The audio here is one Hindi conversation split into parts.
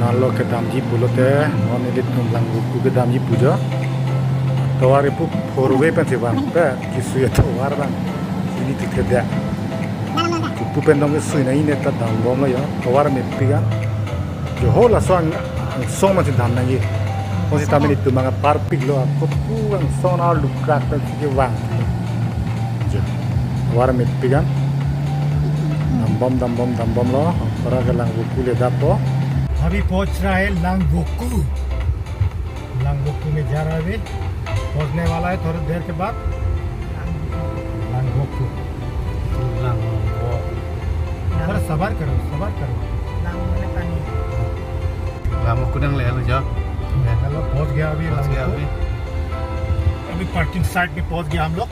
nalo ke damji pulote non elit lang buku ke damji puja tawar ipu forwe pen siwan pe kisu ya tawar bang ini tikhe dia kupu pendong isu ina ini ta dam bom lo ya tawar me piga jo hola song masih dam nagi masih tamen itu manga parpik lo kupu ang sonar lukrak ta ke wang jo tawar me piga dam bom lo para ke lang buku le dapo अभी पहुंच रहा है लांगबोकू में जा रहा है अभी पहुंचने वाला है थोड़ी देर के बाद लांगबोकू थोड़ा सबर करो लांगबोकू नंग ले लो जाओ हेलो पहुंच गया अभी पार्किंग साइट में पहुंच गया हम लोग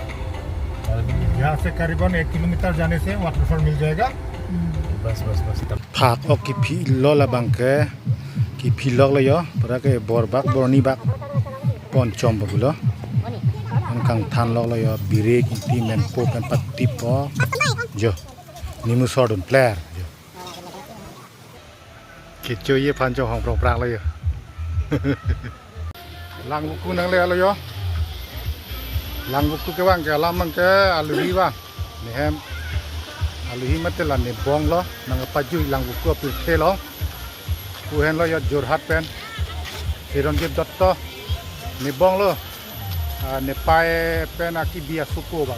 यहाँ से करीबन 1 किलोमीटर जाने से वाटरफॉल मिल जाएगा बस भाग और की भी लोला बंके की भी लोग ले यो पर के बोरबाग बोरनी बाग पौन चोम बगुलो अंकंग थान लोग ले यो बिरे की टीम में पोपन पत्ती पो जो निमु सॉर्डन प्लेयर जो किचो ये पांचो हों प्रोग्राम ले यो लांगबुकू नंग ले यो लांगबुकू के वांग के लामंग के आलुही वांग नेhem aluhi mate la ne bong lo nang paju lang buku apil the lo kuhen lo ya jorhat pen siron gip dotto ne bong lo ne pae pen aki bia suko ba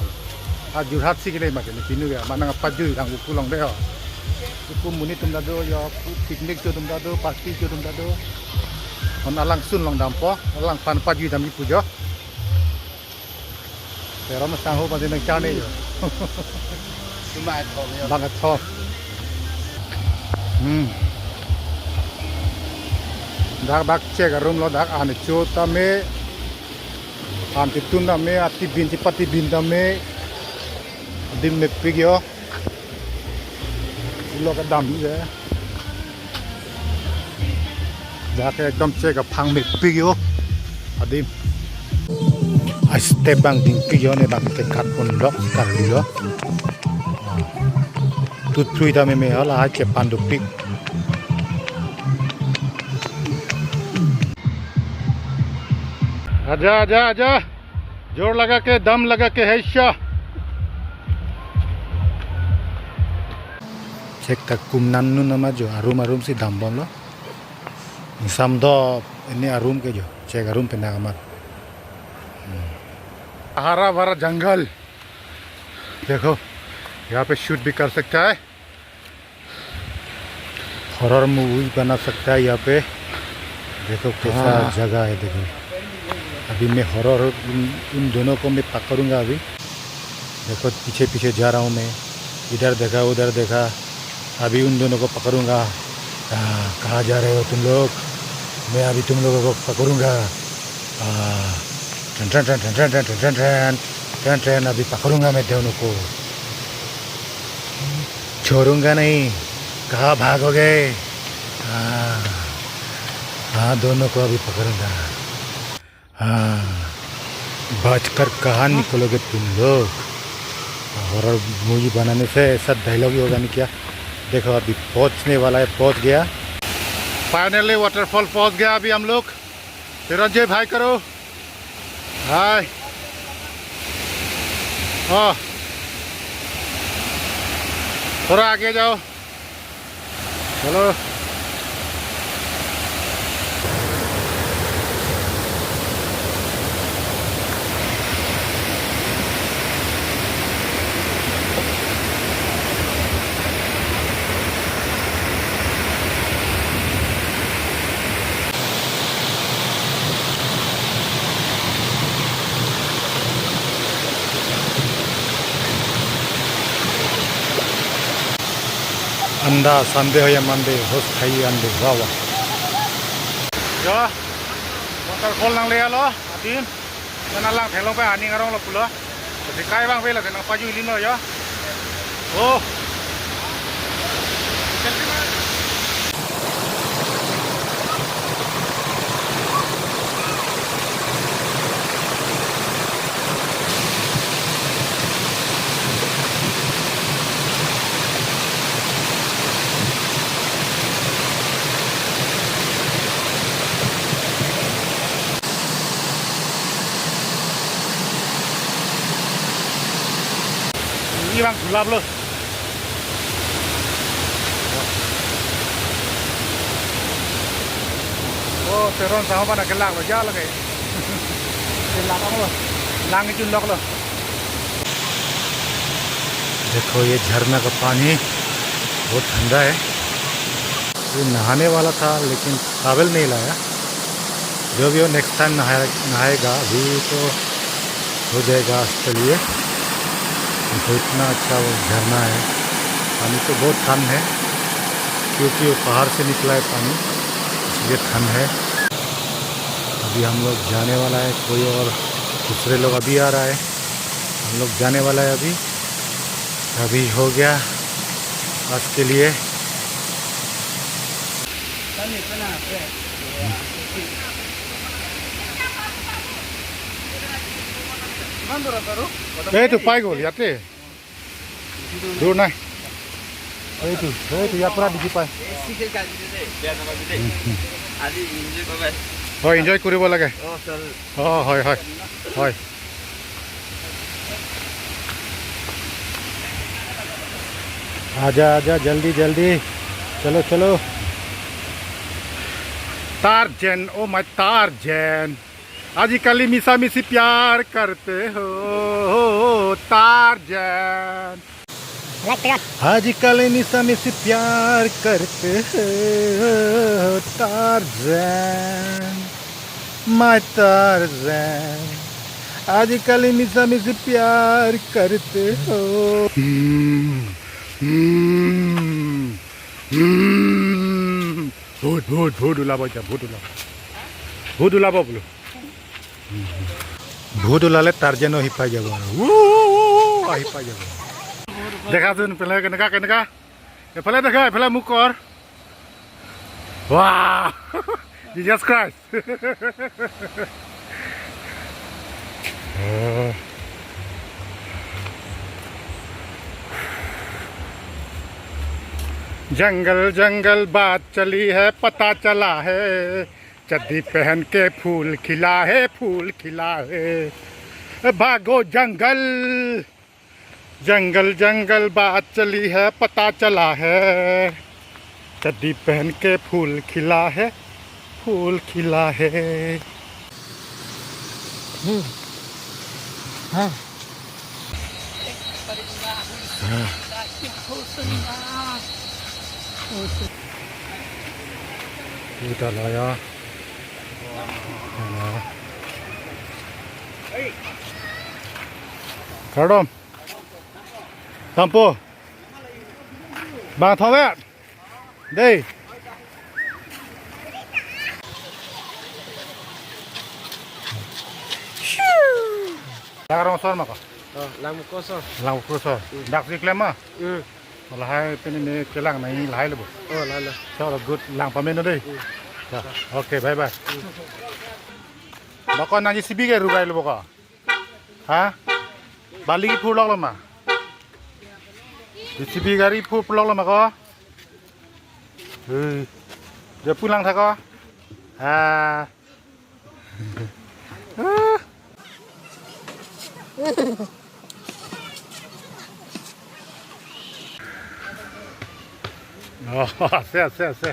a jorhat sikile ma ke ne pinu ya manang paju lang buku long de ho suku muni tum da do ya picnic jo tum da do party jo tum da do on alang sun long dampo alang pan paju dam ipu jo pero ma sang ho pa din cha ne yo banget top dak cek room lo dak ane chota me anti tunda me ati binti pati binta me dim me pigyo lo ka dam je dak ekdom cek phang me pigyo adim a step bang ding pigyo ne bang ke kat pon lok kar liyo tut thrui da me hala che pandu pik आजा जोर लगा के दम लगा के है Shah cek tak kumnan nu nama jo arum si dam bom lo sam do ini arum ke jo cek arum penamat हरा भरा जंगल देखो यहाँ पे शूट भी कर सकता है हॉरर मूवी बना सकता है यहाँ पे देखो कैसा जगह है देखो अभी मैं हॉरर उन दोनों को मैं पकड़ूंगा अभी देखो पीछे जा रहा हूँ मैं इधर देखा उधर देखा अभी उन दोनों को पकड़ूंगा कहाँ जा रहे हो तुम लोग मैं अभी तुम लोगों को पकड़ूंगा ट्रेन अभी पकड़ूंगा मैं दोनों को छोड़ूंगा नहीं कहाँ भागोगे हाँ दोनों को अभी पकड़ूंगा बचकर कहाँ निकलोगे तुम लोग हॉरर मूवी बनाने से ऐसा डायलॉग ही होगा नहीं क्या देखो अभी पहुंचने वाला है पहुंच गया फाइनली वाटरफॉल पहुंच गया अभी हम लोग रंजय भाई करो हाय थोड़ा आगे जाओ चलो अंडा संदेह या मंदे होस खाई अंडे वावा जो वाटरफॉल नंग ले लो आदिम जना लांग थेलों पे आनी करong lo pulo jadi kai bang bela tenang paju ilino ya oh Iwang gulab lo. Oh, teron sama pada gelak lo, jalan kayak. Gelak apa lo? Langit चुनलक लो। देखो ये झरना का पानी बहुत ठंडा है। ये नहाने वाला था लेकिन काबिल नहीं लाया। जो भी हो नेक्स्ट टाइम नहाएगा अभी तो हो जाएगा उसके लिए। तो इतना अच्छा वो झरना है। पानी तो बहुत ठंड है क्योंकि वो पहाड़ से निकला है पानी, इसलिए ठंड है। अभी हम लोग जाने वाला है, कोई और दूसरे लोग अभी आ रहा है, हम लोग जाने वाला है। अभी हो गया आज के लिए। तो पाइगोल याते दूर ना यात्रा दिखी पाए एन्जॉय কৰিব লাগে হয় হয় হয় आजा आजा जल्दी जल्दी चलो चलो टार्जन ओ माय टार्जन आजकल मिसा मिसी प्यार करते हो टार्जन आजकल मिसा मिसी प्यार करते हो टार्जन माय टार्जन आजकल मिसा मिसी प्यार करते हो ভূত ওলাব এতিয়া ভূত ওলাব বোলো ভূত ওলালে টাৰ্জেনো আহি পাই যাব আৰু আহি পাই যাব দেখাচোন পেলাই কেনেকা কেনেকা এফালে দেখা এফালে মোক কৰ ৱাহ জিজাছ ক্ৰাইষ্ট जंगल जंगल बात चली है पता चला है चड्डी पहन के फूल खिला है भागो जंगल जंगल जंगल बात चली है पता चला है चड्डी पहन के फूल खिला है हाँ Udah lah ya. Kardom. Sampo. Bang Thawet. Đây. Larang sor maka. Lampu kosong. Lampu kosong. Dak siklam mah. Là hai bên này cái làng này lái là bộ. Lái. Cho là good làng旁边的对。Ok bye bye. Bà con nanti sibi cái rubai lo baka. Hả? Bali ki phur lok lo mà. Di sibi gari phur lok lo mà có. Giờ pulang tha có. À. Se.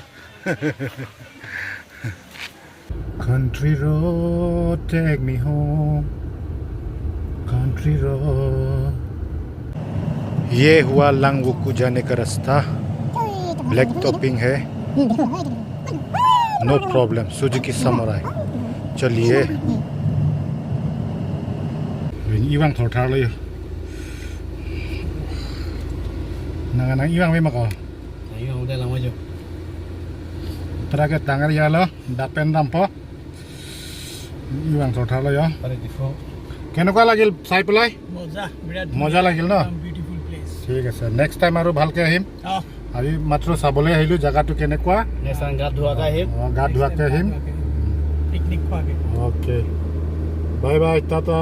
Country road, take me home. Country road. ये हुआ लांगवुकू जाने का रास्ता ब्लैक टॉपिंग है नो प्रॉब्लम सुजुकी समुराई चलिए इवांग थोड़ा ले नंगा इवांग में मको Iwang udah lama aja. Terakhir tangan ya lo dapen rampo इवांग थोड़ा ले या Pada default. কেনেকুৱা লাগিল চাই পেলাই মজা লাগিল ন beautiful place. ঠিক আছে নেক্সট টাইম আৰু ভালকৈ আহিম আজি মাত্ৰ চাবলৈ আহিলোঁ জাগাটো কেনেকুৱা Nesan gak dua kahim. গা ধোৱাকৈ আহিম Picnic খোৱাকে অ'কে বাই বাই টাটা